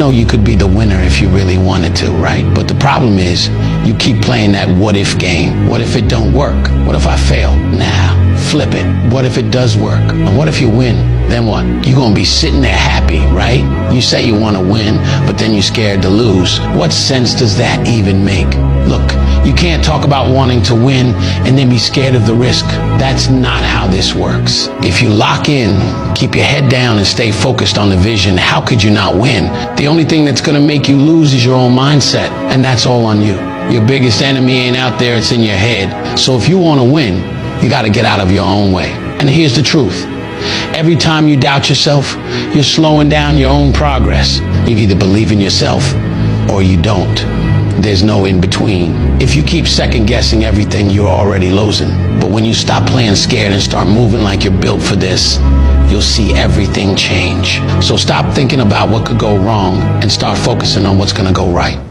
know you could be the winner if you really wanted to, right? But the problem is you keep playing that what if game. What if it don't work? What if I fail? Nah, flip it. What if it does work? And what if you win? Then what? You're gonna be sitting there happy, right? You say you wanna win, but then you're scared to lose. What sense does that even make? Look, you can't talk about wanting to win and then be scared of the risk. That's not how this works. If you lock in, keep your head down and stay focused on the vision, how could you not win? The only thing that's gonna make you lose is your own mindset, and that's all on you. Your biggest enemy ain't out there, it's in your head. So if you wanna win, you gotta get out of your own way. And here's the truth. Every time you doubt yourself, you're slowing down your own progress. You either believe in yourself or you don't. There's no in between. If you keep second guessing everything, you're already losing. But when you stop playing scared and start moving like you're built for this, you'll see everything change. So stop thinking about what could go wrong and start focusing on what's gonna go right.